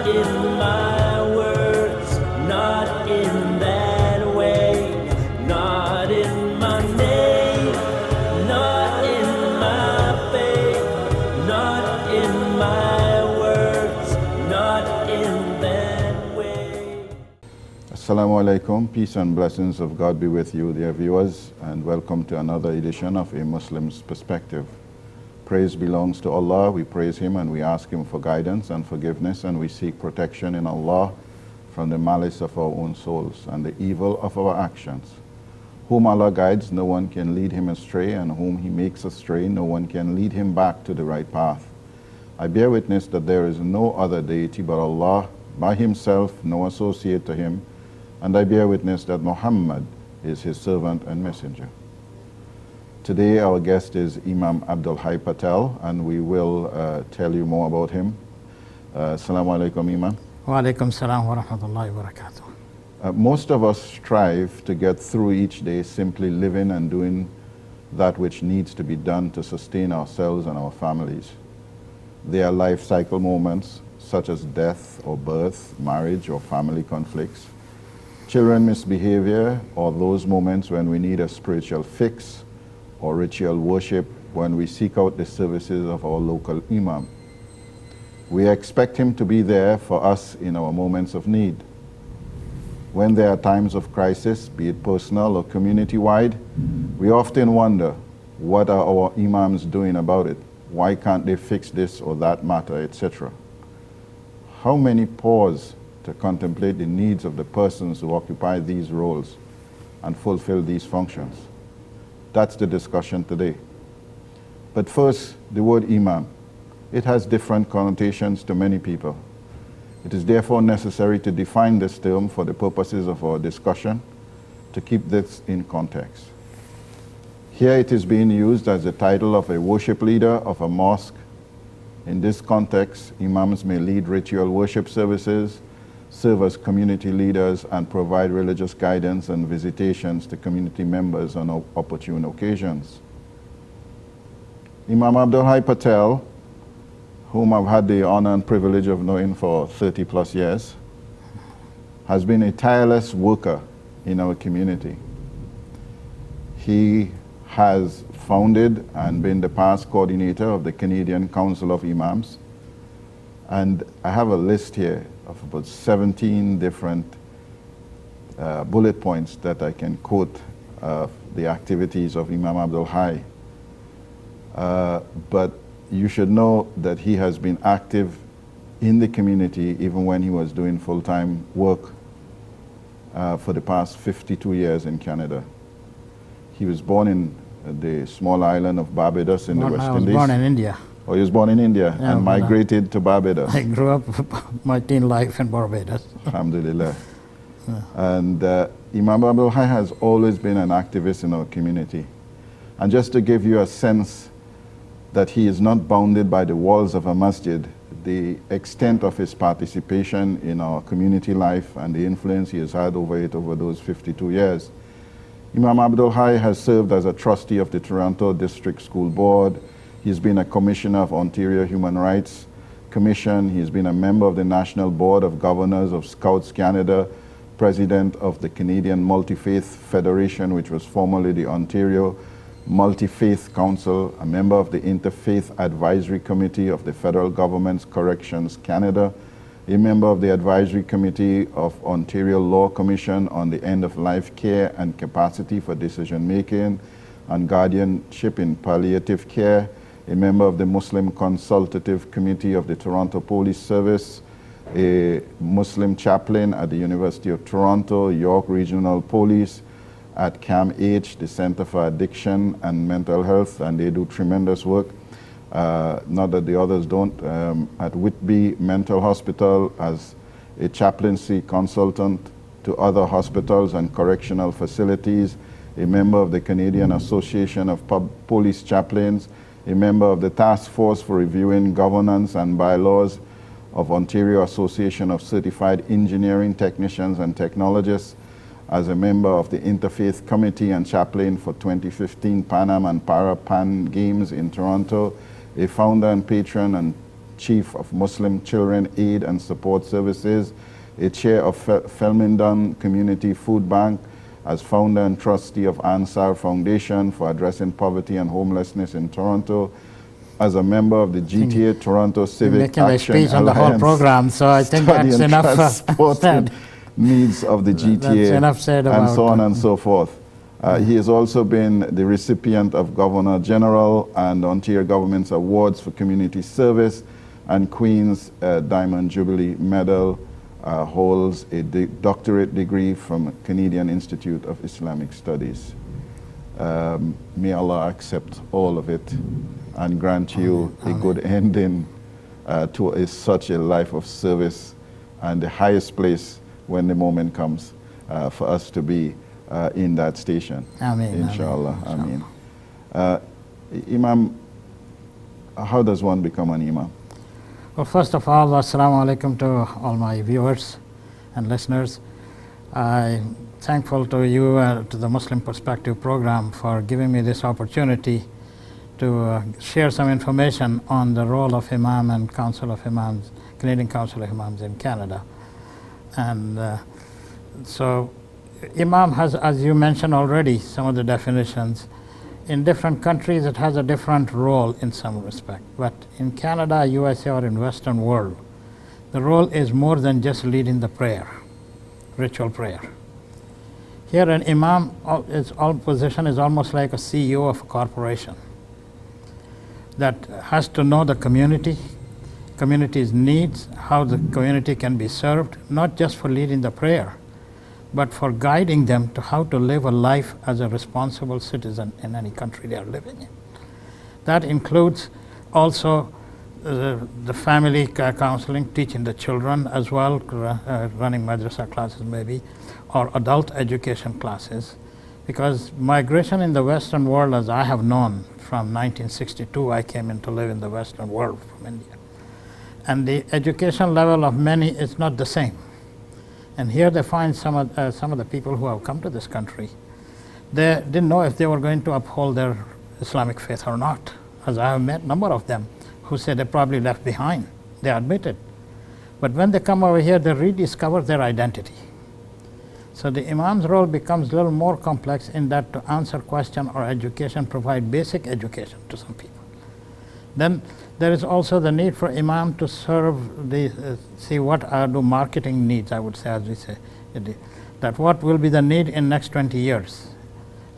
not in my words, not in that way, not in my name, not in my faith, not in my words, not in that way. Assalamu alaikum, peace and blessings of God be with you, dear viewers, and welcome to another edition of A Muslim's Perspective. Praise belongs to Allah. We praise Him and we ask Him for guidance and forgiveness, and we seek protection in Allah from the malice of our own souls and the evil of our actions. Whom Allah guides, no one can lead him astray, and whom He makes astray, no one can lead him back to the right path. I bear witness that there is no other deity but Allah, by Himself, no associate to Him, and I bear witness that Muhammad is His servant and messenger. Today our guest is Imam Abdul Patel, and we will tell you more about him. Assalamu alaikum, Imam. Wa alaikum salam wa rahmatullahi wa barakatuh. Most of us strive to get through each day simply living and doing that which needs to be done to sustain ourselves and our families. There are life cycle moments such as death or birth, marriage or family conflicts, children misbehavior, or those moments when we need a spiritual fix or ritual worship, when we seek out the services of our local Imam. We expect him to be there for us in our moments of need. When there are times of crisis, be it personal or community-wide, we often wonder, what are our Imams doing about it? Why can't they fix this or that matter, etc.? How many pause to contemplate the needs of the persons who occupy these roles and fulfill these functions? That's the discussion today. But first, the word Imam. It has different connotations to many people. It is therefore necessary to define this term for the purposes of our discussion, to keep this in context. Here it is being used as the title of a worship leader of a mosque. In this context, Imams may lead ritual worship services, serve as community leaders, and provide religious guidance and visitations to community members on opportune occasions. Imam Abdul Patel, whom I've had the honor and privilege of knowing for 30 plus years, has been a tireless worker in our community. He has founded and been the past coordinator of the Canadian Council of Imams, and I have a list here of about 17 different bullet points that I can quote the activities of Imam Abdul Hai. But you should know that he has been active in the community even when he was doing full-time work for the past 52 years in Canada. He was born in the small island of Barbados in the West Indies. I was born in India. Oh, he was born in India, yeah, and migrated to Barbados. I grew up my teen life in Barbados. Alhamdulillah. Yeah. And Imam Abdul Hai has always been an activist in our community. And just to give you a sense that he is not bounded by the walls of a masjid, the extent of his participation in our community life and the influence he has had over it over those 52 years. Imam Abdul Hai has served as a trustee of the Toronto District School Board. He's been a commissioner of Ontario Human Rights Commission. He's been a member of the National Board of Governors of Scouts Canada, president of the Canadian Multi-Faith Federation, which was formerly the Ontario Multi-Faith Council, a member of the Interfaith Advisory Committee of the Federal Government's Corrections Canada, a member of the Advisory Committee of Ontario Law Commission on the End-of-Life Care and Capacity for Decision-Making and Guardianship in Palliative Care, a member of the Muslim Consultative Committee of the Toronto Police Service, a Muslim chaplain at the University of Toronto, York Regional Police, at CAMH, the Center for Addiction and Mental Health, and they do tremendous work. Not that the others don't. At Whitby Mental Hospital as a chaplaincy consultant to other hospitals and correctional facilities, a member of the Canadian Association of Police Chaplains, a member of the Task Force for Reviewing Governance and Bylaws of Ontario Association of Certified Engineering Technicians and Technologists, as a member of the Interfaith Committee and chaplain for 2015 Pan Am and Para Pan Games in Toronto, a founder and patron and Chief of Muslim Children Aid and Support Services, a chair of Felmingdon Community Food Bank, as founder and trustee of Ansar Foundation for addressing poverty and homelessness in Toronto, as a member of the GTA Toronto Civic Making a Action speech on the whole Alliance, program, so I think study that's and enough transport said. needs of the GTA, That's enough said and about so on it. and so forth. He has also been the recipient of Governor General and Ontario Government's Awards for Community Service and Queen's Diamond Jubilee Medal, holds a doctorate degree from Canadian Institute of Islamic Studies. May Allah accept all of it and grant you a good ending to such a life of service and the highest place when the moment comes for us to be in that station. Ameen. Inshallah. Ameen. Imam, how does one become an Imam? Well, first of all, assalamu alaikum to all my viewers and listeners. I'm thankful to you, to the Muslim Perspective program, for giving me this opportunity to share some information on the role of Imam and Council of Imams, Canadian Council of Imams in Canada. And so Imam has, as you mentioned already, some of the definitions. In different countries, it has a different role in some respect. But in Canada, USA, or in Western world, the role is more than just leading the prayer, ritual prayer. Here, an Imam, its position is almost like a CEO of a corporation that has to know the community's needs, how the community can be served, not just for leading the prayer, but for guiding them to how to live a life as a responsible citizen in any country they are living in. That includes also the family counseling, teaching the children as well, running madrasa classes maybe, or adult education classes. Because migration in the Western world, as I have known, from 1962 I came in to live in the Western world from India. And the education level of many is not the same. And here they find some of the people who have come to this country, they didn't know if they were going to uphold their Islamic faith or not. As I have met a number of them who said they probably left behind, they admit it. But when they come over here, they rediscover their identity. So the Imam's role becomes a little more complex in that to answer question or education, provide basic education to some people. Then there is also the need for Imam to serve the, see what are the marketing needs, I would say, as we say, that what will be the need in next 20 years.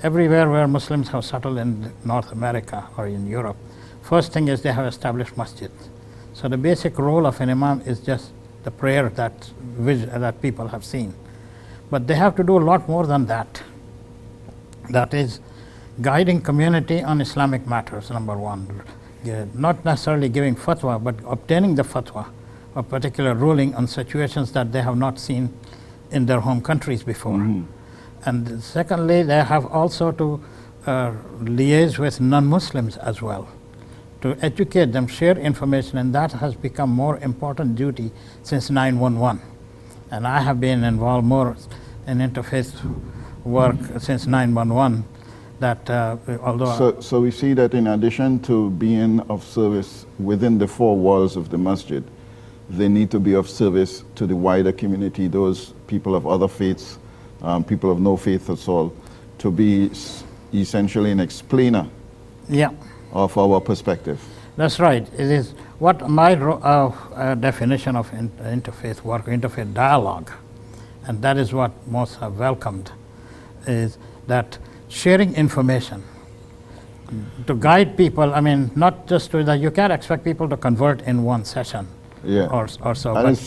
Everywhere where Muslims have settled in North America or in Europe, first thing is they have established masjids. So the basic role of an Imam is just the prayer that people have seen. But they have to do a lot more than that. That is guiding community on Islamic matters, number one. Not necessarily giving fatwa, but obtaining the fatwa, a particular ruling on situations that they have not seen in their home countries before. Mm-hmm. And secondly, they have also to liaise with non-Muslims as well, to educate them, share information, and that has become more important duty since 9/11. And I have been involved more in interfaith work since 9/11. That although so we see that in addition to being of service within the four walls of the masjid, they need to be of service to the wider community, those people of other faiths, people of no faith at all, to be essentially an explainer of our perspective. That's right. It is what my definition of interfaith work, interfaith dialogue, and that is what most have welcomed, is that sharing information to guide people. I mean, not just to that, you can't expect people to convert in one session. Or so. And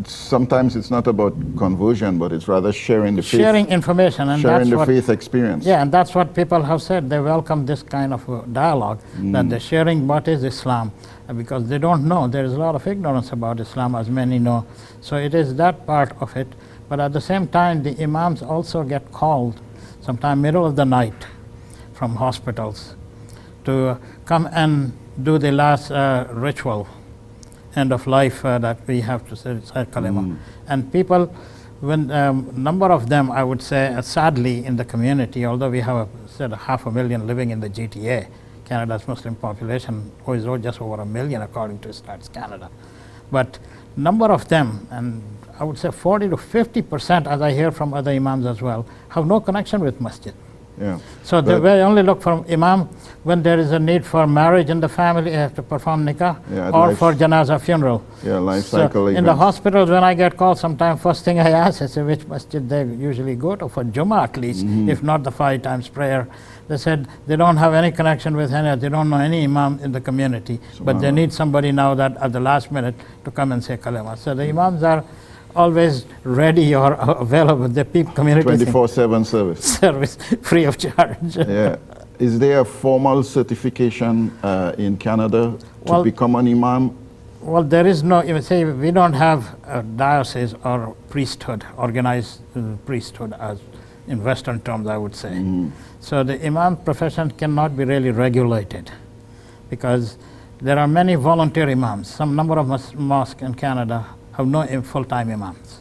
sometimes it's not about conversion, but it's rather sharing the faith. Sharing information. And sharing the faith experience. Yeah, and that's what people have said. They welcome this kind of dialogue, that they're sharing what is Islam, because they don't know. There is a lot of ignorance about Islam, as many know. So it is that part of it. But at the same time, the Imams also get called sometime middle of the night from hospitals to come and do the last ritual, end of life that we have to say kalima. And people, when number of them, I would say, sadly in the community, although we have said 500,000 living in the GTA, Canada's Muslim population is just over 1 million according to Stats Canada. But number of them, and I would say 40 to 50%, as I hear from other imams as well, have no connection with masjid. Yeah. So they only look for imam when there is a need for marriage in the family, you have to perform nikah, or for janazah funeral. Yeah, life cycle in the hospitals, when I get called, sometimes first thing I ask, I say which masjid they usually go to for Jummah at least, if not the 5 times prayer. They said they don't have any connection with any, they don't know any imam in the community, but they need somebody now that at the last minute to come and say kalima. So the imams are always ready or available. The people community 24/7 service free of charge. Yeah. Is there a formal certification in Canada to become an imam? Well, there is no, you say we don't have a diocese or priesthood, organized priesthood as in Western terms, I would say. So the imam profession cannot be really regulated because there are many volunteer imams. Some number of mosques in Canada have no full-time imams.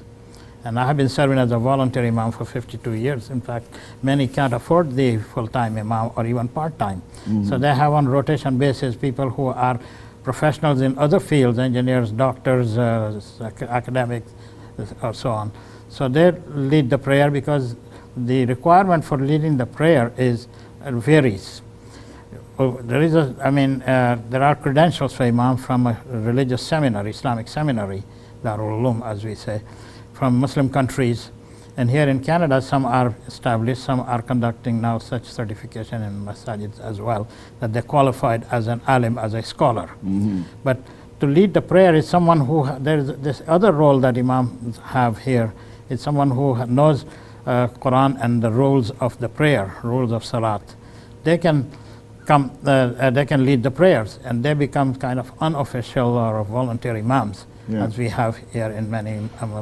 And I have been serving as a volunteer imam for 52 years. In fact, many can't afford the full-time imam or even part-time. So they have on rotation basis people who are professionals in other fields, engineers, doctors, academics, or so on. So they lead the prayer because the requirement for leading the prayer is varies. There is there are credentials for imam from a religious seminary, Islamic seminary, Darul Ulum, as we say, from Muslim countries. And here in Canada, some are established, some are conducting now such certification in masajids as well, that they're qualified as an alim, as a scholar. But to lead the prayer is someone who, there's this other role that imams have here, is someone who knows Quran and the rules of the prayer, rules of salat. They can come, they can lead the prayers, and they become kind of unofficial or volunteer imams, as we have here in many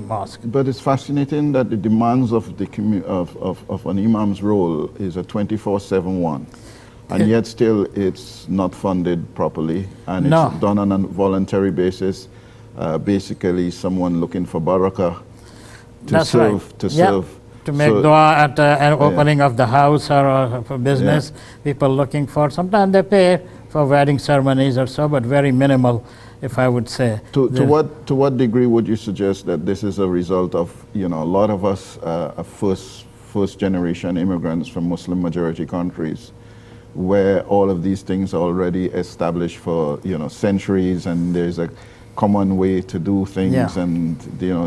mosques. But it's fascinating that the demands of the of an imam's role is a 24/7 one, and yet still it's not funded properly, and it's done on a voluntary basis. Basically, someone looking for barakah to serve. To make dua at an opening of the house or for business, people looking for, sometimes they pay for wedding ceremonies or so, but very minimal, if I would say. To what degree would you suggest that this is a result of, a lot of us are first generation immigrants from Muslim majority countries, where all of these things are already established for centuries, and there's a common way to do things, and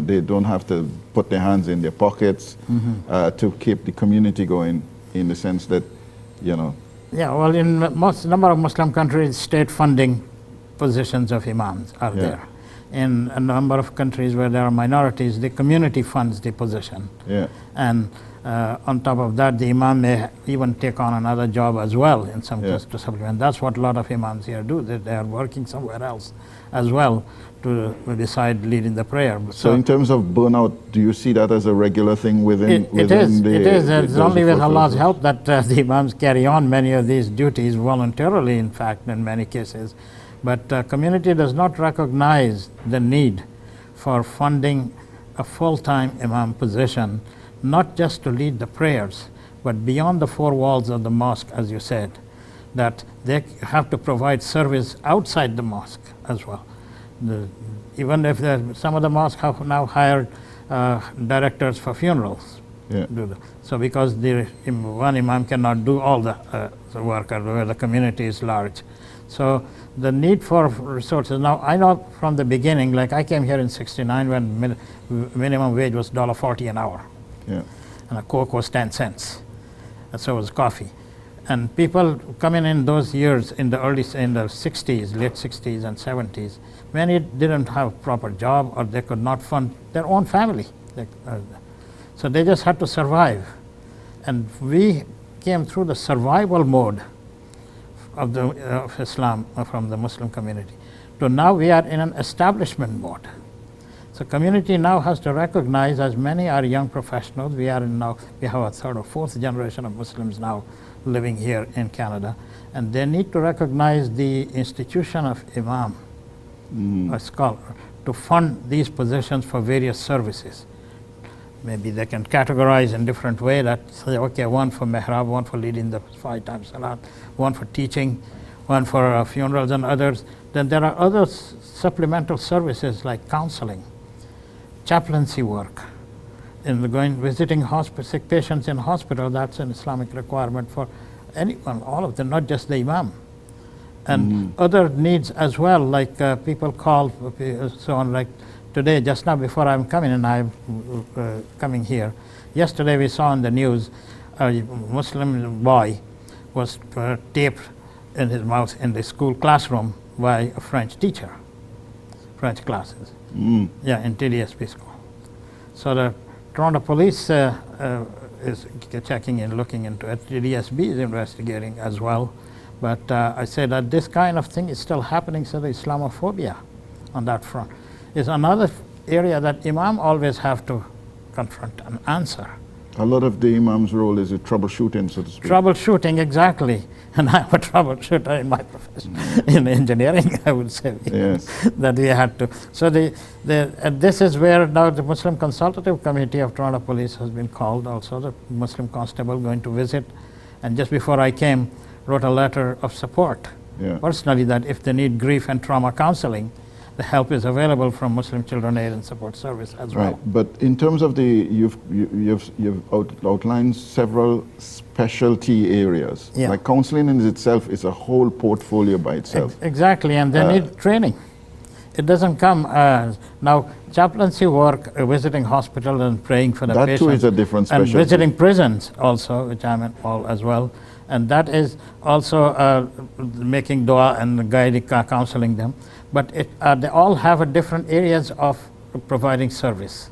they don't have to put their hands in their pockets to keep the community going, in the sense that well, in most number of Muslim countries, state funding positions of imams are there. In a number of countries where there are minorities, the community funds the position. And on top of that, the imam may even take on another job as well in some cases to supplement. That's what a lot of imams here do. They are working somewhere else as well to decide leading the prayer. So in terms of burnout, do you see that as a regular thing within it is. It's only with Allah's help that the imams carry on many of these duties voluntarily, in fact, in many cases. But community does not recognize the need for funding a full-time imam position, not just to lead the prayers, but beyond the 4 walls of the mosque, as you said, that they have to provide service outside the mosque as well. Even if some of the mosques have now hired directors for funerals. So because one imam cannot do all the work where the community is large. So the need for resources. Now, I know from the beginning, like I came here in '69 when minimum wage was $1.40 an hour. And a Coke was 10 cents. And so was coffee. And people coming in those years in the 60s, late 60s and 70s, many didn't have proper job, or they could not fund their own family. So they just had to survive. And we came through the survival mode of Islam from the Muslim community to now we are in an establishment mode. So community now has to recognize, as many are young professionals, we have a 3rd or 4th generation of Muslims now living here in Canada, and they need to recognize the institution of imam, a scholar, to fund these positions for various services. Maybe they can categorize in different way, that say, okay, one for mihrab, one for leading the 5 times salat, one for teaching, one for funerals and others. Then there are other supplemental services like counseling, chaplaincy work, in visiting sick patients in hospital. That's an Islamic requirement for anyone, all of them, not just the Imam. And other needs as well, like people call, so on, like today, just now before I'm coming, and I'm coming here, yesterday we saw on the news a Muslim boy was taped in his mouth in the school classroom by a French teacher, French classes, yeah, in TDSP school. So the Toronto police is checking in, looking into it. TDSB is investigating as well. But I say that this kind of thing is still happening, so the Islamophobia on that front is another area that Imam always have to confront and answer. A lot of the Imam's role is troubleshooting, so to speak. Troubleshooting, exactly. And I'm a troubleshooter in my profession, in engineering, I would say. Yes. That we had to. So this is where now the Muslim Consultative Committee of Toronto Police has been called, also the Muslim constable going to visit. And just before I came, wrote a letter of support, personally, that if they need grief and trauma counseling, the help is available from Muslim Children Aid and Support Service as well. Right, but in terms of you've outlined several specialty areas. Yeah. Like counseling in itself is a whole portfolio by itself. Exactly, and they need training. It doesn't come now. Chaplaincy work, visiting hospitals and praying for the patients. That too is a different specialty. And visiting prisons also, which I'm involved as well. And that is also making dua and guiding, counseling them. But they all have different areas of providing service.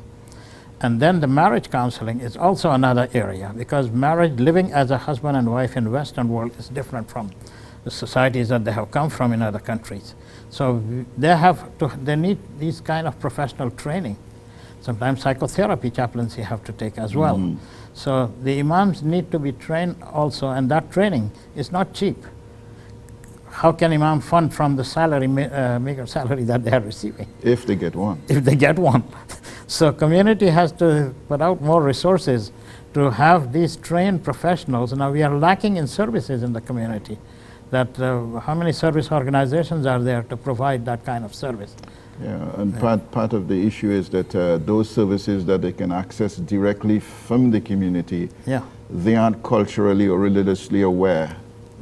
And then the marriage counseling is also another area, because marriage, living as a husband and wife in Western world is different from the societies that they have come from in other countries. So they need these kind of professional training. Sometimes psychotherapy chaplaincy have to take as well. So the Imams need to be trained also, and that training is not cheap. How can Imam fund from the salary, meager salary that they are receiving? If they get one. If they get one. So community has to put out more resources to have these trained professionals. Now we are lacking in services in the community. That how many service organizations are there to provide that kind of service? Yeah, and part of the issue is that those services that they can access directly from the community, they aren't culturally or religiously aware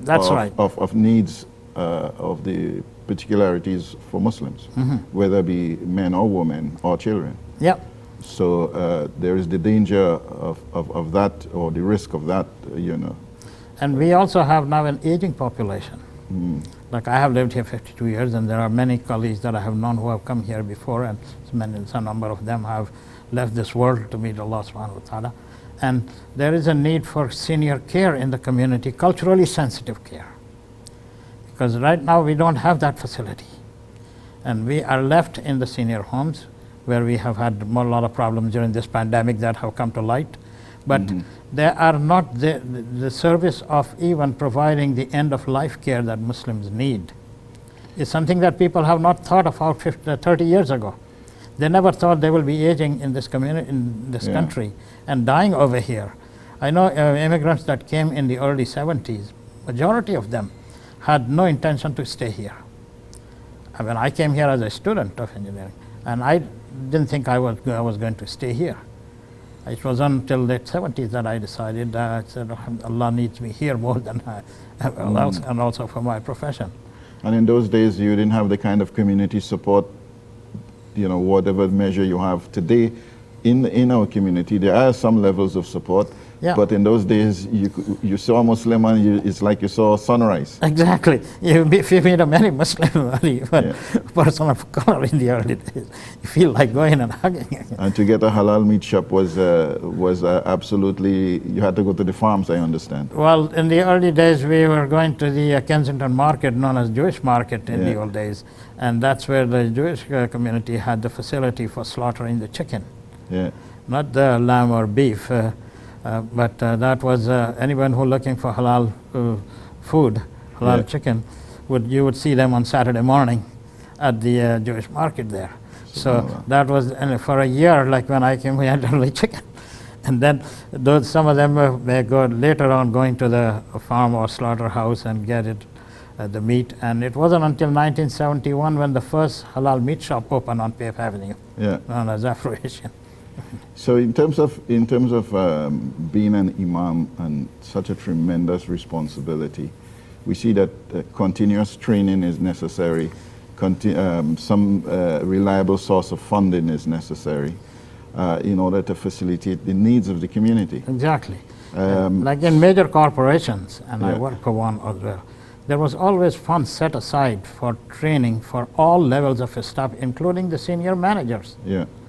of needs of the particularities for Muslims, whether it be men or women or children. Yeah. So there is the danger of that, or the risk of that, you know. And we also have now an aging population. Like I have lived here 52 years, and there are many colleagues that I have known who have come here before, and some number of them have left this world to meet Allah subhanahu wa ta'ala. And there is a need for senior care in the community, culturally sensitive care. Because right now we don't have that facility. And we are left in the senior homes, where we have had a lot of problems during this pandemic that have come to light. But they are not the service of even providing the end of life care that Muslims need. It's something that people have not thought about 30 years ago. They never thought they will be aging in this community, in this country, and dying over here. I know immigrants that came in the early 70s, majority of them had no intention to stay here. I mean, I came here as a student of engineering, and I didn't think I was going to stay here. It was until the 70s that I decided, I said, Allah needs me here more than else, and also for my profession. And in those days, you didn't have the kind of community support, you know, whatever measure you have today in our community. There are some levels of support, but in those days, you saw a Muslim and it's like you saw sunrise. Exactly. If you meet a many Muslim, or even person of color in the early days, you feel like going and hugging. And to get a halal meat shop was absolutely, you had to go to the farms, I understand. Well, in the early days, we were going to the Kensington market, known as Jewish market in the old days. And that's where the Jewish community had the facility for slaughtering the chicken. Not the lamb or beef, but that was anyone who looking for halal food, halal chicken, you would see them on Saturday morning at the Jewish market there. So that was, and for a year, like when I came, we had only chicken. And then some of them may go later on going to the farm or slaughterhouse and get it the meat. And it wasn't until 1971 when the first halal meat shop opened on Fifth Avenue, known as Afro-Asian. So in terms of being an imam and such a tremendous responsibility, we see that continuous training is necessary. Some reliable source of funding is necessary in order to facilitate the needs of the community. Exactly. Like in major corporations, and I work for one as well, there was always funds set aside for training for all levels of staff, including the senior managers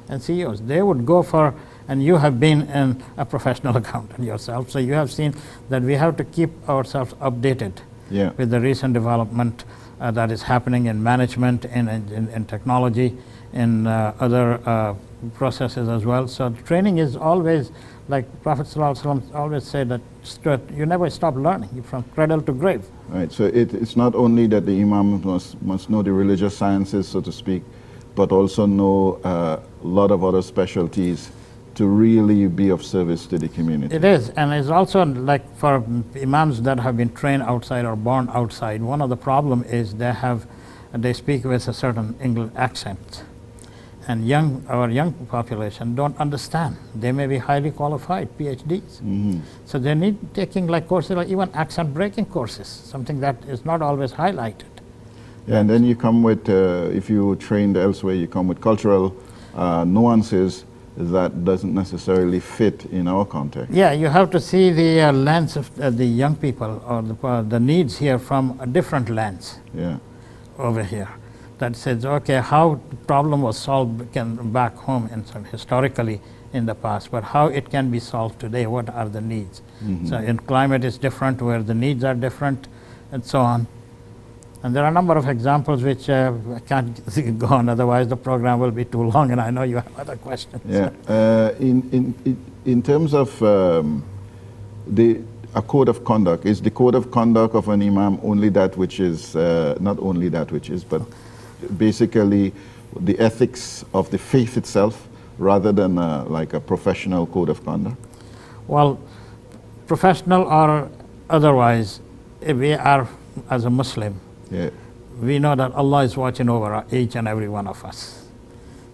and CEOs. They would go for, and you have been a professional accountant yourself, so you have seen that we have to keep ourselves updated with the recent development that is happening in management, in technology, in other processes as well. So training is always, like Prophet ﷺ always said, that you never stop learning from cradle to grave. Right. So it's not only that the imam must know the religious sciences, so to speak, but also know a lot of other specialties to really be of service to the community. It is, and it's also like for imams that have been trained outside or born outside, one of the problem is they speak with a certain English accent. And our young population don't understand. They may be highly qualified, PhDs. So they need taking like courses, like even accent breaking courses, something that is not always highlighted. Yeah, and then you come with, if you trained elsewhere, you come with cultural nuances that doesn't necessarily fit in our context. Yeah, you have to see the lens of the young people or the needs here from a different lens over here. That says, okay, how the problem was solved back home historically in the past, but how it can be solved today, what are the needs? So in climate is different, where the needs are different, and so on. And there are a number of examples which I can't go on, otherwise the program will be too long, and I know you have other questions. Yeah, in terms of a code of conduct, is the code of conduct of an imam only that which is, not only that which is, but basically the ethics of the faith itself, rather than like a professional code of conduct? Well, professional or otherwise, if we are, as a Muslim, we know that Allah is watching over each and every one of us.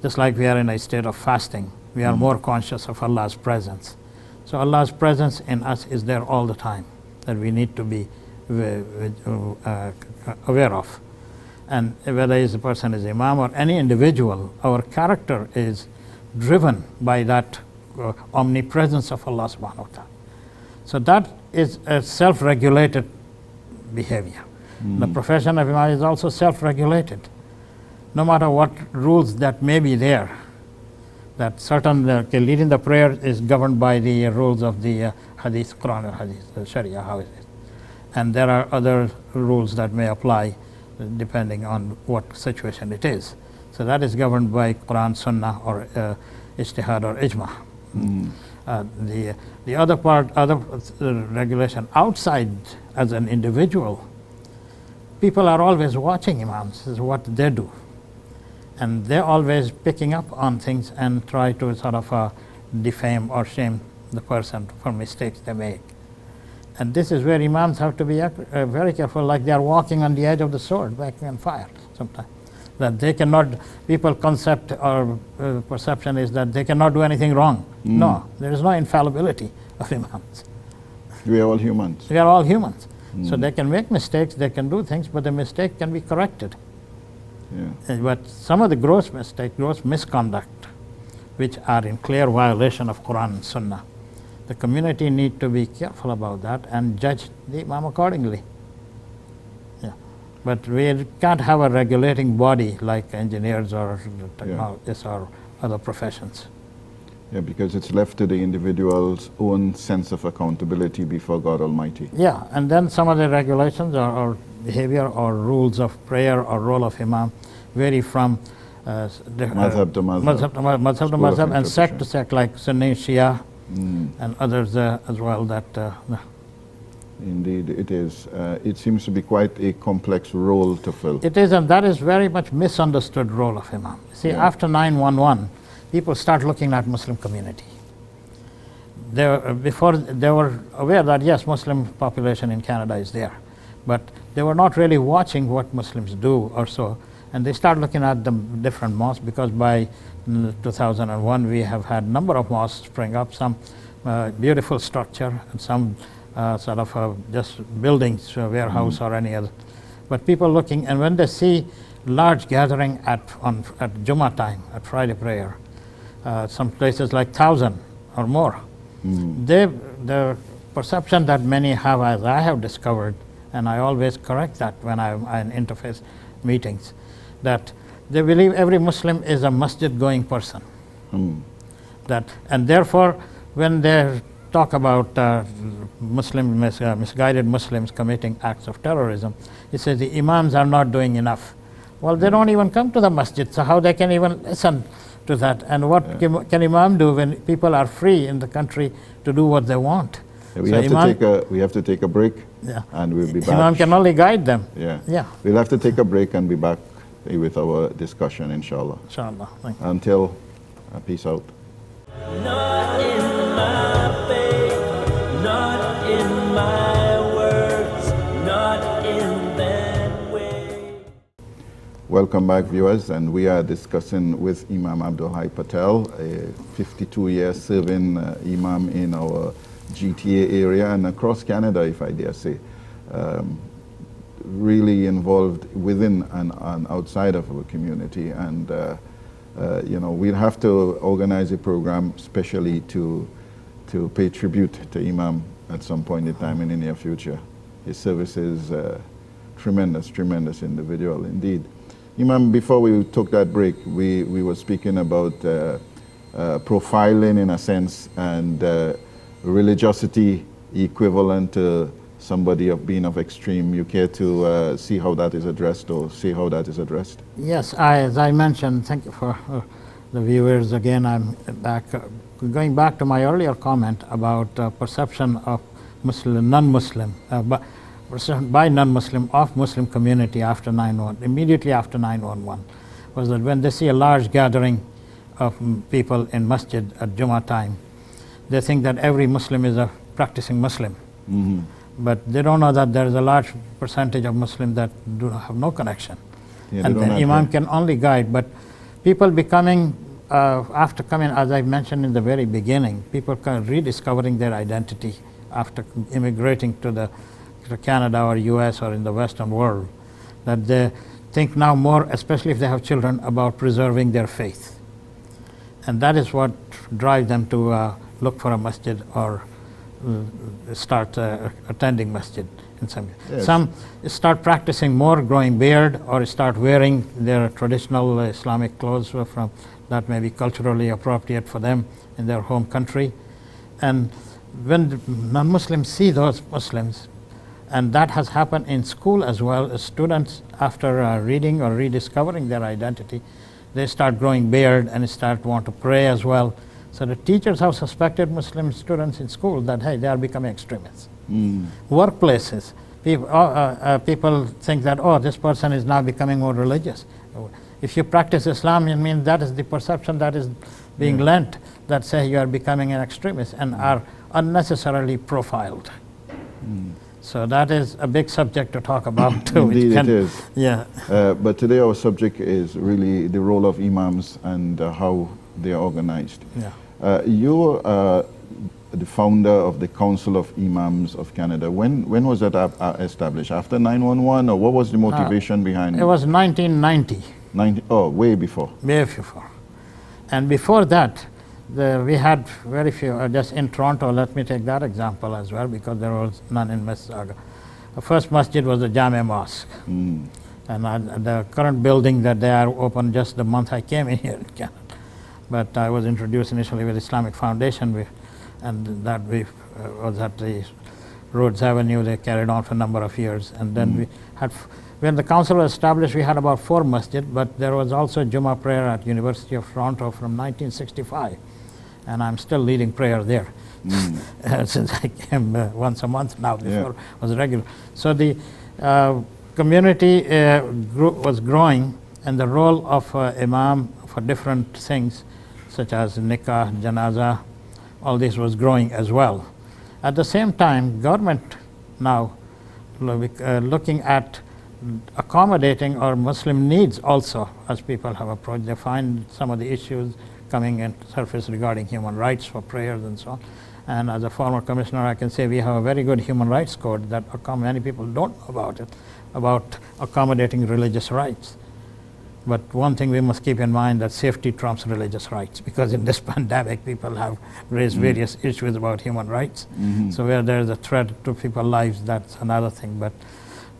Just like we are in a state of fasting, we are more conscious of Allah's presence. So Allah's presence in us is there all the time, that we need to be aware of. And whether the person is imam or any individual, our character is driven by that omnipresence of Allah subhanahu wa ta'ala. So that is a self-regulated behavior. The profession of imam is also self-regulated. No matter what rules that may be there, that certain leading the prayer is governed by the rules of the hadith, Quran or hadith, the Sharia, how it is. And there are other rules that may apply depending on what situation it is. So that is governed by Quran, Sunnah, or Ijtihad or Ijma. The other part, other regulation outside as an individual, people are always watching imams. This is what they do. And they're always picking up on things and try to sort of defame or shame the person for mistakes they make. And this is where imams have to be very careful, like they are walking on the edge of the sword, backing on fire sometimes. That they cannot, people's concept or perception is that they cannot do anything wrong. No, there is no infallibility of imams. We are all humans. We are all humans. So they can make mistakes, they can do things, but the mistake can be corrected. But some of the gross mistakes, gross misconduct, which are in clear violation of Quran and Sunnah, the community need to be careful about that and judge the imam accordingly. But we can't have a regulating body like engineers or technologists or other professions. Yeah, because it's left to the individual's own sense of accountability before God Almighty. Yeah, and then some of the regulations or behavior or rules of prayer or role of imam vary from Madhab to madhab, and sect to sect, like Sunni, Shia, and others as well. Indeed, it is. It seems to be quite a complex role to fill. It is, and that is very much misunderstood role of imam. See, after 9/11, people start looking at Muslim community. Before they were aware that yes, Muslim population in Canada is there, but they were not really watching what Muslims do or so. And they start looking at the different mosques, because by 2001 we have had number of mosques spring up, some beautiful structure and some sort of just buildings, warehouse or any other. But people looking, and when they see large gathering at Jummah time, at Friday prayer, some places like 1,000 or more, the perception that many have, as I have discovered, and I always correct that when I'm in interfaith meetings, that they believe every Muslim is a masjid going person. And therefore, when they talk about misguided Muslims committing acts of terrorism, it says the Imams are not doing enough. Well, they don't even come to the masjid, so how they can even listen to that? And what can Imam do when people are free in the country to do what they want? We So have to take a break, and we'll be back. Imam can only guide them. We'll have to take a break and be back with our discussion, inshallah. Inshallah. Thank you. Until, peace out. Not in my faith, not in my words, not in that way. Welcome back, viewers, and we are discussing with Imam Abdul Patel, a 52-year serving Imam in our GTA area and across Canada, if I dare say. Really involved within and outside of our community, and we'll have to organize a program specially to pay tribute to Imam at some point in time in the near future. His service is tremendous individual indeed. Imam, before we took that break, we were speaking about profiling in a sense, and religiosity equivalent to somebody of being of extreme. You care to see how that is addressed, or see how that is addressed? Yes, as I mentioned, thank you for the viewers. Again, I'm back, going back to my earlier comment about perception of Muslim, non-Muslim, by non-Muslim of Muslim community after 9/11, immediately after 9/11, was that when they see a large gathering of people in masjid at Jummah time, they think that every Muslim is a practicing Muslim. But they don't know that there is a large percentage of Muslims that do not have no connection. And then Imam can only guide. But people becoming, after coming, as I mentioned in the very beginning, people kind of rediscovering their identity after immigrating to Canada or US or in the Western world, that they think now more, especially if they have children, about preserving their faith. And that is what drives them to look for a masjid or start attending masjid in some. Yes. Some start practicing more, growing beard, or start wearing their traditional Islamic clothes from that may be culturally appropriate for them in their home country. And when non-Muslims see those Muslims, and that has happened in school as well, students after reading or rediscovering their identity, they start growing beard and start want to pray as well. So the teachers have suspected Muslim students in school that, hey, they are becoming extremists. Workplaces, people think that, oh, this person is now becoming more religious. If you practice Islam, I mean, that is the perception that is being lent, that say you are becoming an extremist and are unnecessarily profiled. So that is a big subject to talk about too. Indeed it is. Yeah. But today our subject is really the role of Imams and how they are organized. Yeah. You're the founder of the Council of Imams of Canada. When was that established? After 9/11, or what was the motivation behind it? It was 1990. Way before. Way before. And before that, we had very few, just in Toronto, let me take that example as well, because there was none in Mississauga. The first masjid was the Jame Mosque. And the current building that they are open just the month I came in here in Canada. But I was introduced initially with Islamic Foundation, and that was at the Rhodes Avenue. They carried on for a number of years. And then we had, when the council was established, we had about 4 masjid, but there was also Jummah prayer at University of Toronto from 1965. And I'm still leading prayer there since I came once a month now. Before was regular. So the community was growing, and the role of Imam for different things, such as nikah, janaza, all this was growing as well. At the same time, government now looking at accommodating our Muslim needs also as people have approached. They find some of the issues coming in surface regarding human rights for prayers and so on. And as a former commissioner, I can say we have a very good human rights code that many people don't know about it, about accommodating religious rights. But one thing we must keep in mind that safety trumps religious rights, because in this pandemic people have raised various issues about human rights. So where there is a threat to people's lives, that's another thing. But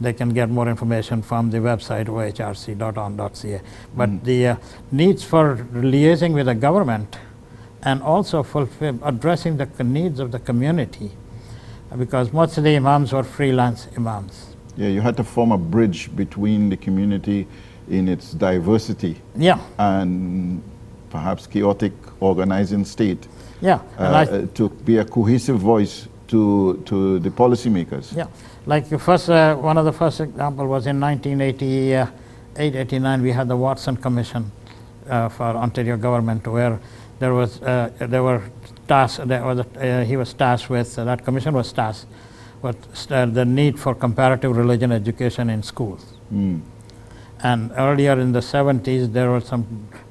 they can get more information from the website ohrc.on.ca. But the needs for liaising with the government and also addressing the needs of the community, because most of the imams were freelance imams. Yeah, you had to form a bridge between the community in its diversity and perhaps chaotic organizing state to be a cohesive voice to the policymakers. Yeah, like the first, one of the first example was in 1988-89, we had the Watson Commission for Ontario government, where there was he was tasked with, that commission was tasked with the need for comparative religion education in schools. And earlier in the 70s, there were some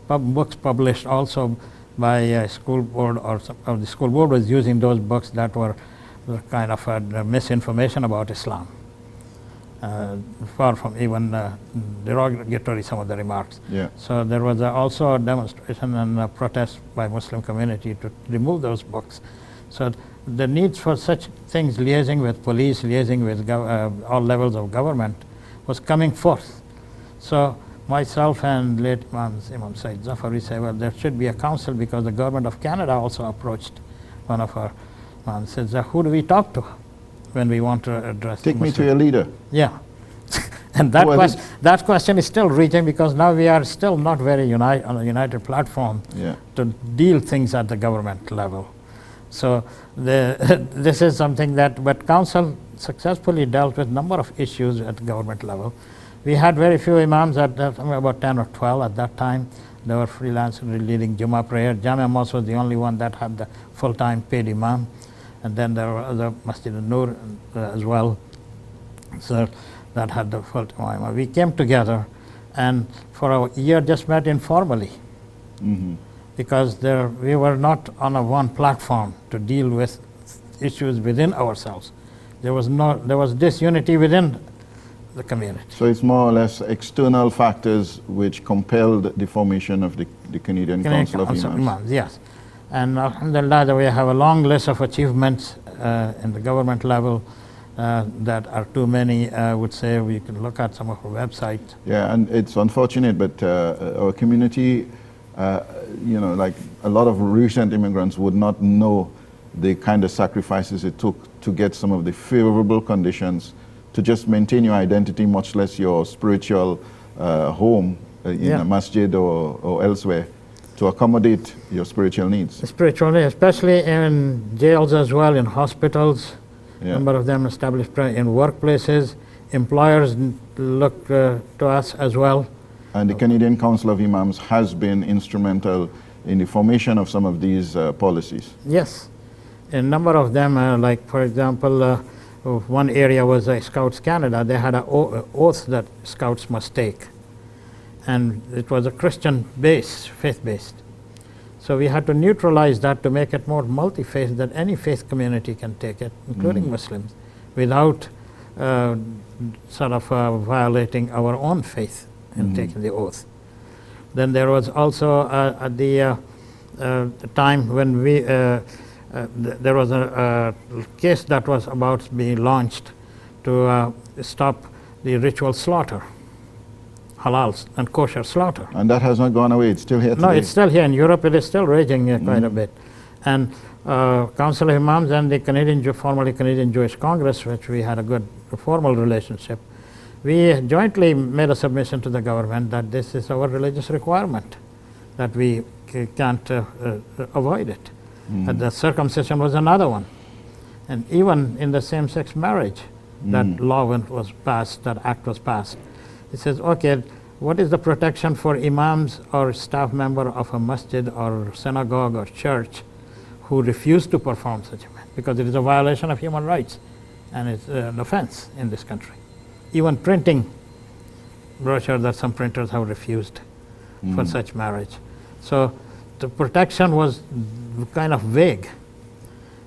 books published also by a school board, or the school board was using those books that were kind of misinformation about Islam, far from even derogatory some of the remarks. So there was also a demonstration and a protest by Muslim community to remove those books. So the needs for such things, liaising with police, liaising with all levels of government, was coming forth. So myself and late Imam Said Zafar, we say, well, there should be a council, because the government of Canada also approached one of our Imams, says, who do we talk to when we want to address Take me to your leader. Yeah. And that question is still reaching, because now we are still not very on a united platform to deal things at the government level. So this is something that, but council successfully dealt with number of issues at the government level. We had very few imams at that time, about 10 or 12 at that time. They were freelance leading Jummah prayer. Jamia Mosque was the only one that had the full-time paid imam. And then there were other Masjid al-Nur as well, so that had the full-time imam. We came together and for a year just met informally, because we were not on one platform to deal with issues within ourselves. There was disunity within the community. So it's more or less external factors which compelled the formation of the Canadian Council of Imams. Yes. And alhamdulillah, we have a long list of achievements in the government level that are too many. I would say we can look at some of our websites. Yeah, and it's unfortunate, but our community, like a lot of recent immigrants would not know the kind of sacrifices it took to get some of the favorable conditions to just maintain your identity, much less your spiritual home in a masjid or elsewhere, to accommodate your spiritual needs. Spiritual needs, especially in jails as well, in hospitals. A number of them established in workplaces. Employers look to us as well. And the Canadian Council of Imams has been instrumental in the formation of some of these policies. Yes. A number of them, like for example, one area was Scouts Canada. They had an oath that Scouts must take. And it was a Christian-based, faith-based. So we had to neutralize that to make it more multi-faith, that any faith community can take it, including Muslims, without violating our own faith in taking the oath. Then there was also at the time when there was a case that was about to be launched to stop the ritual slaughter, halal and kosher slaughter. And that has not gone away, it's still here today. No, it's still here. In Europe it is still raging quite a bit. And Council of Imams and the formerly Canadian Jewish Congress, which we had a good formal relationship, we jointly made a submission to the government that this is our religious requirement, that we can't avoid it. And the circumcision was another one. And even in the same-sex marriage, that law was passed, that act was passed. It says, okay, what is the protection for imams or staff member of a masjid or synagogue or church who refuse to perform such a man? Because it is a violation of human rights. and it's an offense in this country. Even printing brochure, that some printers have refused for such marriage. So the protection was kind of vague.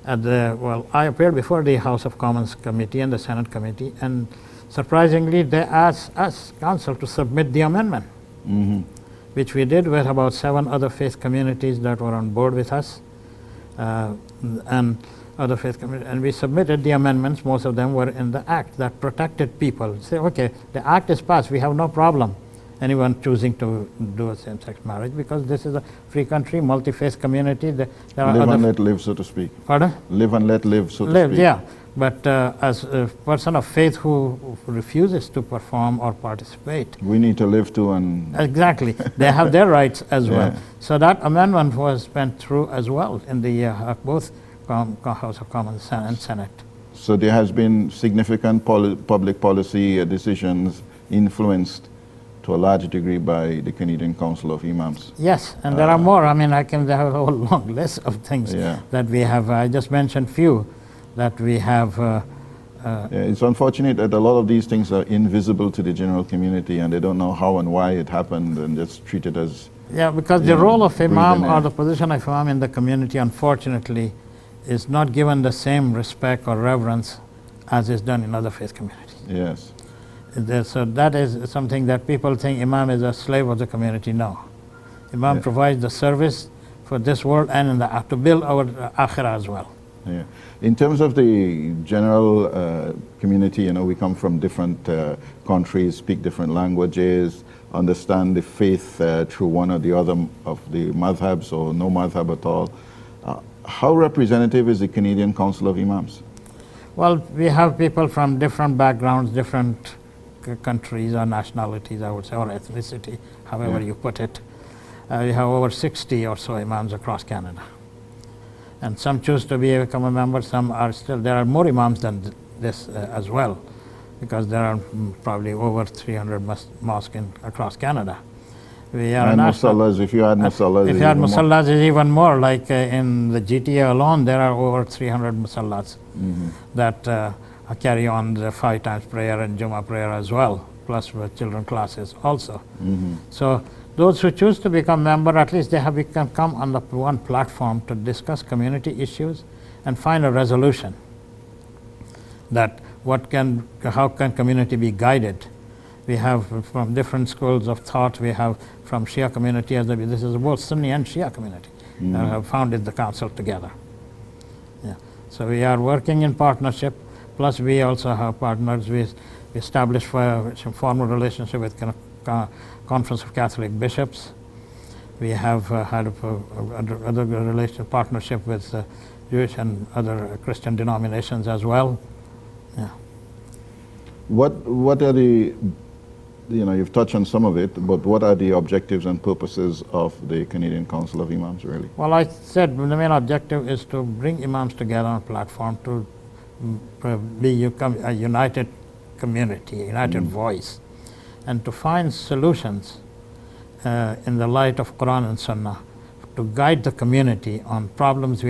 I appeared before the House of Commons Committee and the Senate Committee, and surprisingly, they asked us, Council, to submit the amendment, which we did with about 7 other faith communities that were on board with us, and other faith communities. And we submitted the amendments. Most of them were in the Act that protected people. Say, okay, the Act is passed. We have no problem anyone choosing to do a same-sex marriage, because this is a free country, multi-faith community. There are live and let live, so to speak. Pardon? Live and let live, so to speak. Yeah. But as a person of faith who refuses to perform or participate, we need to live too, and exactly, they have their rights as well. Yeah. So that amendment was went through as well in the both House of Commons and Senate. so there has been significant public policy decisions influenced to a large degree by the Canadian Council of Imams. Yes, and there are more. I mean, I can have a whole long list of things Yeah. that we have. I just mentioned few that we have. Yeah, it's unfortunate that a lot of these things are invisible to the general community, and they don't know how and why it happened, and just treat it as Yeah, because the role of Imam or the position of Imam in the community, unfortunately, is not given the same respect or reverence as is done in other faith communities. yes. So that is something that people think Imam is a slave of the community. No. Imam provides the service for this world and in to build our akhirah as well. Yeah. In terms of the general community, we come from different countries, speak different languages, understand the faith through one or the other of the madhabs or no madhab at all. How representative is the Canadian Council of Imams? Well, we have people from different backgrounds, different countries or nationalities, I would say, or ethnicity, however you put it. We have over 60 or so Imams across Canada. And some choose to become a member, some are still, there are more Imams than this as well, because there are probably over 300 mosques across Canada. We are and musallas, if you add musallas. If you add musallas, it's even more. Like in the GTA alone, there are over 300 musallas that carry on the 5 times prayer and Jummah prayer as well, plus with children classes also. So those who choose to become member, at least they have come on the one platform to discuss community issues and find a resolution. That how can community be guided? We have from different schools of thought. We have from Shia community, this is both Sunni and Shia community that have founded the council together. Yeah. So we are working in partnership. Plus, we also have partners. We established some formal relationship with Conference of Catholic Bishops. We have had other partnership with Jewish and other Christian denominations as well. Yeah. What are the, you've touched on some of it, but what are the objectives and purposes of the Canadian Council of Imams, really? Well, I said the main objective is to bring Imams together on a platform to be a united community, a united voice, and to find solutions in the light of Quran and Sunnah to guide the community on problems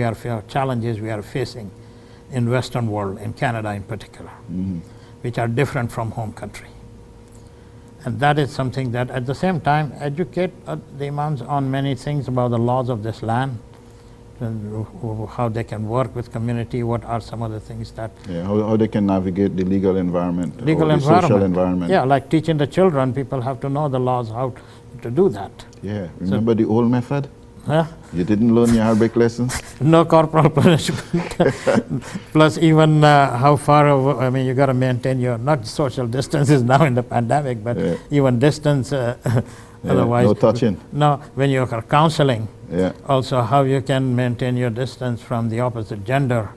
challenges we are facing in Western world, in Canada in particular, which are different from home country. And that is something that at the same time educate the Imams on many things about the laws of this land, and how they can work with community, what are some of the things that... Yeah, how they can navigate the legal environment, social environment. Yeah, like teaching the children, people have to know the laws, how to do that. Yeah, remember the old method? Huh? You didn't learn your Arabic lessons? No corporal punishment. Plus even how far, you got to maintain your, not social distances now in the pandemic, but even distance, otherwise. No touching. No, when you are counseling, Yeah. also how you can maintain your distance from the opposite gender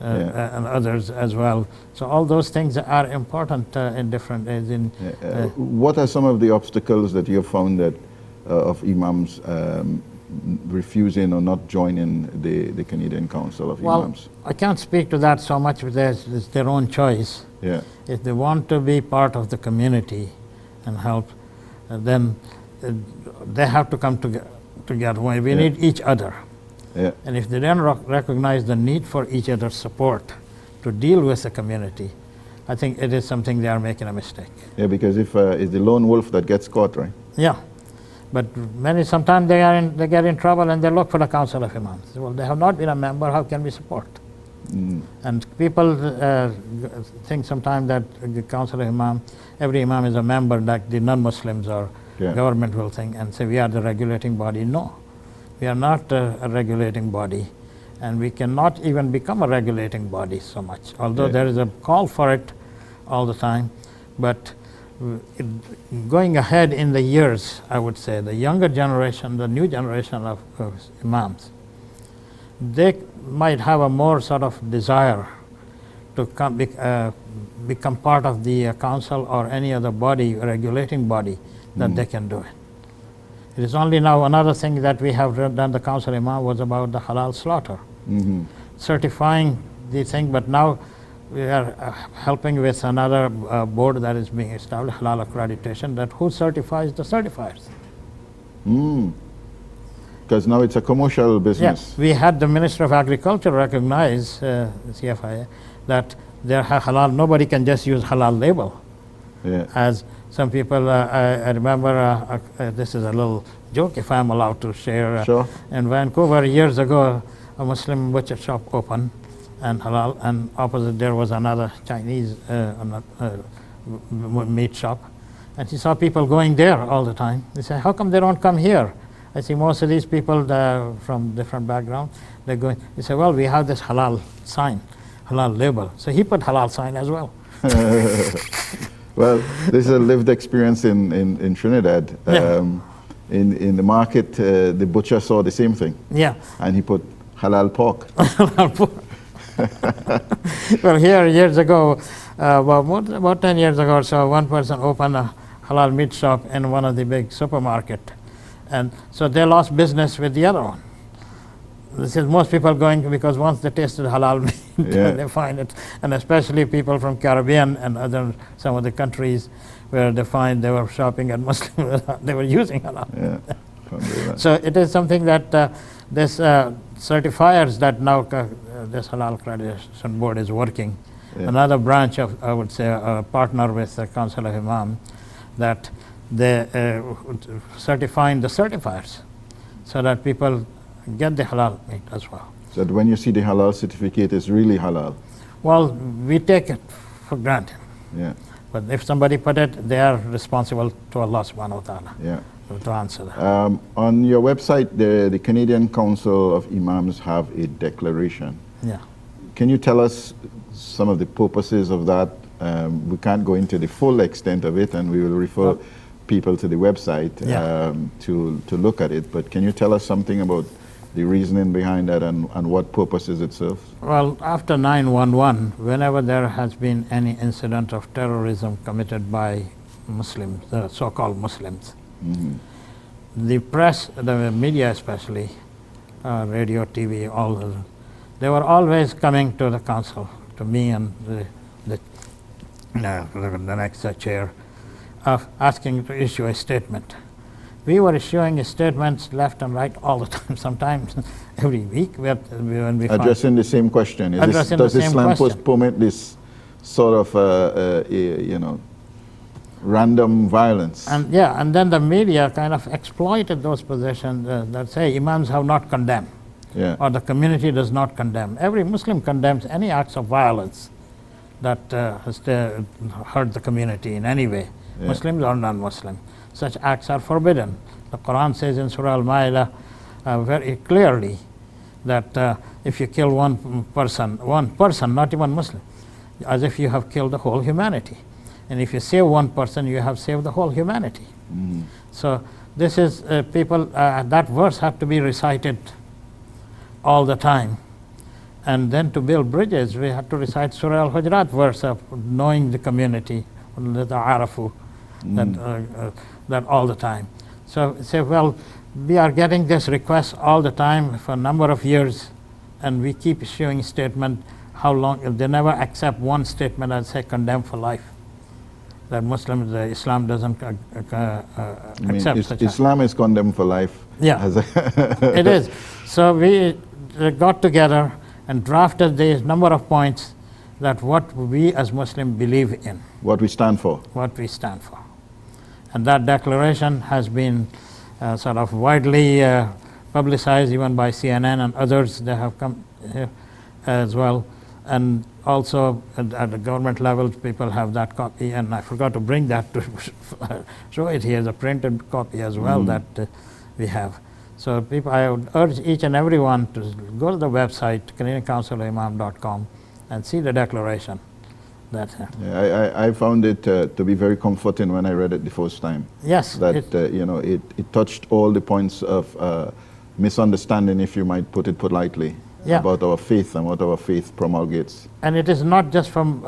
and others as well. So all those things are important in different ways. What are some of the obstacles that you have found that of Imams refusing or not joining the Canadian Council of Imams? I can't speak to that so much, because it's their own choice. Yeah. If they want to be part of the community and help, then they have to come together. We need each other. Yeah. And if they don't recognize the need for each other's support, to deal with the community, I think it is something they are making a mistake. Yeah, because if it's the lone wolf that gets caught, right? Yeah, but sometimes they get in trouble and they look for the Council of Imams. Well, they have not been a member, how can we support? And people think sometimes that the Council of Imam, every Imam is a member, like the non-Muslims or government will think, and say we are the regulating body. No, we are not a regulating body, and we cannot even become a regulating body so much, although there is a call for it all the time. But going ahead in the years, I would say, the younger generation, the new generation of Imams, they might have a more sort of desire to become part of the council or any other body, regulating body, that they can do it. It is only now another thing that we have done, the Council Imam, was about the halal slaughter, certifying the thing, but now we are helping with another board that is being established, halal accreditation, that who certifies the certifiers. Because now it's a commercial business. Yes, we had the Minister of Agriculture recognize, CFIA, that there are halal, nobody can just use halal label. As some people, I remember, this is a little joke if I'm allowed to share. Sure. In Vancouver years ago, a Muslim butcher shop opened, and halal, and opposite there was another Chinese meat shop. And he saw people going there all the time. He said, how come they don't come here? I see most of these people from different backgrounds, they're going. He said, well, we have this halal sign, halal label. So he put halal sign as well. Well, this is a lived experience in Trinidad. In the market, the butcher saw the same thing. Yeah. And he put halal pork. Halal pork. Well, here years ago, about 10 years ago or so, one person opened a halal meat shop in one of the big supermarkets. And so they lost business with the other one. This is most people going because once they tasted halal meat, they find it, and especially people from Caribbean and some of the countries where they find they were shopping at Muslim, they were using halal. So it is something that this certifiers that now this halal accreditation board is working. Another branch of, I would say, a partner with the Council of Imam, that they certifying the certifiers so that people get the halal meat as well. So that when you see the halal certificate, it's really halal. Well, we take it for granted. Yeah. But if somebody put it, they are responsible to Allah subhanahu wa ta'ala to answer that. On your website, the Canadian Council of Imams have a declaration. Yeah. Can you tell us some of the purposes of that? We can't go into the full extent of it, and we will refer people to the website to look at it. But can you tell us something about the reasoning behind that and what purposes it serves? Well, after 9/11, whenever there has been any incident of terrorism committed by Muslims, the so-called Muslims, the press, the media especially, radio, TV, all of them, they were always coming to the council, to me and the next chair, of asking to issue a statement. We were issuing statements left and right all the time, sometimes every week. When we addressing the same question. Does Islam permit this sort of, random violence? And and then the media kind of exploited those positions that say Imams have not condemned, or the community does not condemn. Every Muslim condemns any acts of violence that has hurt the community in any way, Muslims or non-Muslim. Such acts are forbidden. The Quran says in Surah Al-Ma'idah very clearly that if you kill one person, not even Muslim, as if you have killed the whole humanity. And if you save one person, you have saved the whole humanity. So this is people, that verse have to be recited all the time. And then to build bridges, we have to recite Surah Al-Hujurat verse of knowing the community, that all the time. So say, well, we are getting this request all the time for a number of years, and we keep issuing statement. How long? They never accept one statement and say condemn for life. That Muslims, Islam doesn't accept such. Islam is condemned for life. Yeah, it is. So we got together and drafted these number of points that what we as Muslims believe in, What we stand for. what we stand for. And that declaration has been sort of widely publicized even by CNN and others. They have come here as well. And also at the government level, people have that copy, and I forgot to bring that to show it here, the printed copy as well that we have. So people, I would urge each and everyone to go to the website, CanadianCouncilOfImam.com, and see the declaration. That Yeah, I found it to be very comforting when I read it the first time. yes, That it touched all the points of misunderstanding, if you might put it politely, Yeah. about our faith and what our faith promulgates. and it is not just from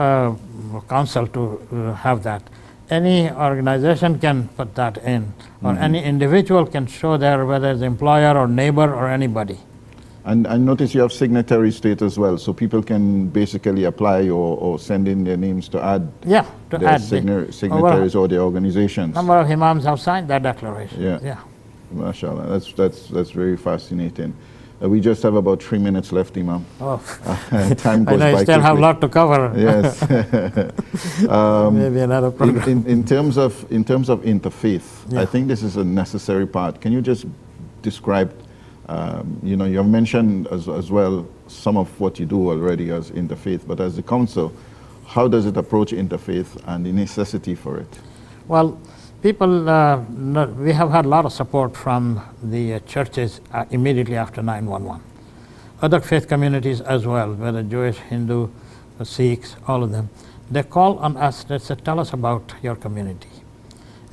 council to have that. Any organization can put that in, or any individual can show there, whether it's employer or neighbor or anybody. And I notice you have signatory state as well, so people can basically apply or send in their names to add Yeah, to their add signatories or their organizations. number of imams have signed that declaration. Yeah. MashaAllah, that's very fascinating. We just have about 3 minutes left, Imam. Oh, Time I goes know you by still have a quickly. lot to cover. Yes. Maybe another program. in terms of interfaith, Yeah. I think this is a necessary part. Can you just describe? You have mentioned as well some of what you do already as interfaith, but as the council, how does it approach interfaith and the necessity for it? Well, people, we have had a lot of support from the churches immediately after 9/11. Other faith communities as well, whether Jewish, Hindu, Sikhs, all of them, they call on us, they say, tell us about your community.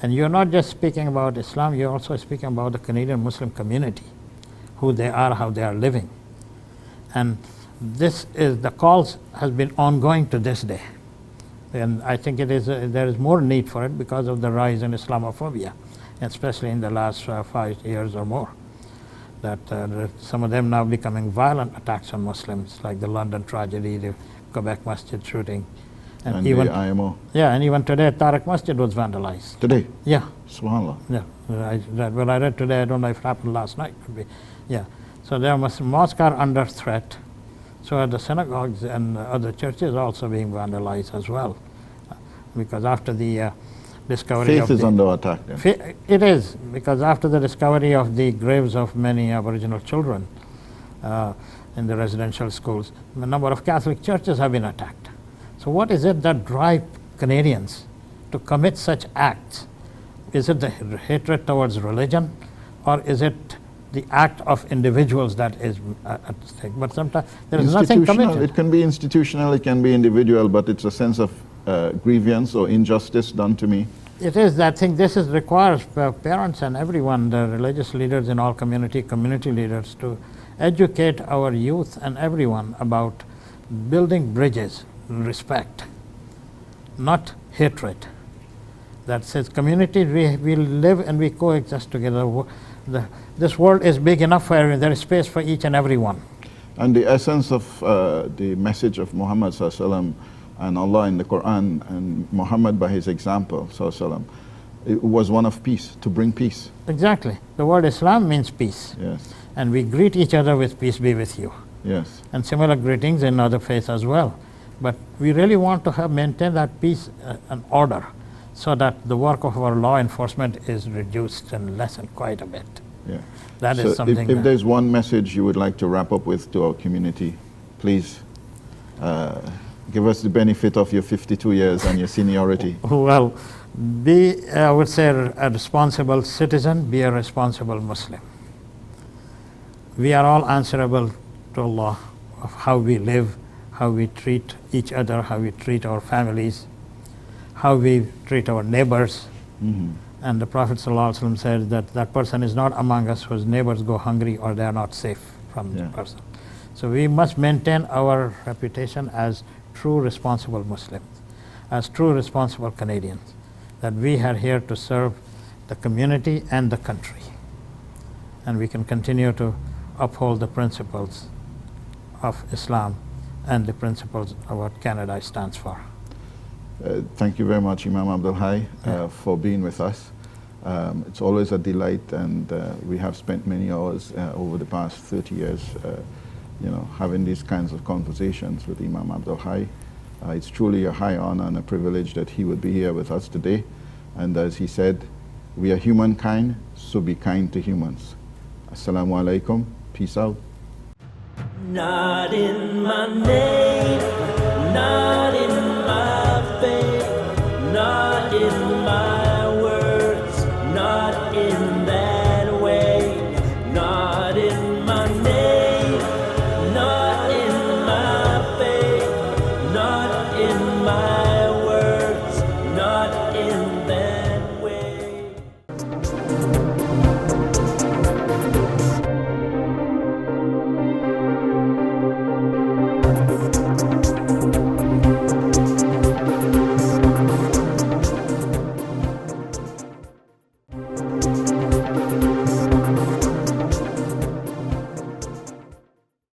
And you're not just speaking about Islam, you're also speaking about the Canadian Muslim community, who they are, how they are living. And the calls has been ongoing to this day. And I think there is more need for it because of the rise in Islamophobia, especially in the last 5 years or more. That some of them now becoming violent attacks on Muslims, like the London tragedy, the Quebec masjid shooting. And even the IMO. Yeah, and even today, Tariq Masjid was vandalized. Today? Yeah, Subhanallah. yeah. What I read today, I don't know if it happened last night. Yeah. So their mosques are under threat. So are the synagogues and other churches also being vandalized as well. Because after the discovery Faith is under attack then. it is, because after the discovery of the graves of many Aboriginal children in the residential schools, the number of Catholic churches have been attacked. So what is it that drives Canadians to commit such acts? Is it the hatred towards religion, or is it the act of individuals that is at stake? But sometimes there is nothing committed. It can be institutional, it can be individual, but it's a sense of grievance or injustice done to me. It is. I think this requires parents and everyone, the religious leaders in all community leaders, to educate our youth and everyone about building bridges, respect, not hatred. That says community, we live and we coexist together. This world is big enough for everyone. There is space for each and every one. And the essence of the message of Muhammad sallallahu alaihi wasallam and Allah in the Quran and Muhammad by his example sallallahu alaihi wasallam, it was one of peace, to bring peace. Exactly. The word Islam means peace. Yes, And we greet each other with peace be with you. yes. And similar greetings in other faiths as well. But we really want to maintain that peace and order, so that the work of our law enforcement is reduced and lessened quite a bit. Yeah. That So is something. if there's one message you would like to wrap up with to our community, please give us the benefit of your 52 years and your seniority. Well, be, I would say, a responsible citizen, be a responsible Muslim. We are all answerable to Allah of how we live, how we treat each other, how we treat our families, how we treat our neighbors. And the Prophet ﷺ said that that person is not among us whose neighbors go hungry or they are not safe from the person. So we must maintain our reputation as true responsible Muslims, as true responsible Canadians, that we are here to serve the community and the country. And we can continue to uphold the principles of Islam and the principles of what Canada stands for. Thank you very much, Imam Abdul for being with us. It's always a delight, and we have spent many hours over the past 30 years, having these kinds of conversations with Imam Abdul It's truly a high honor and a privilege that he would be here with us today. And as he said, we are humankind, so be kind to humans. Assalamu alaikum. Peace out. Not in my name.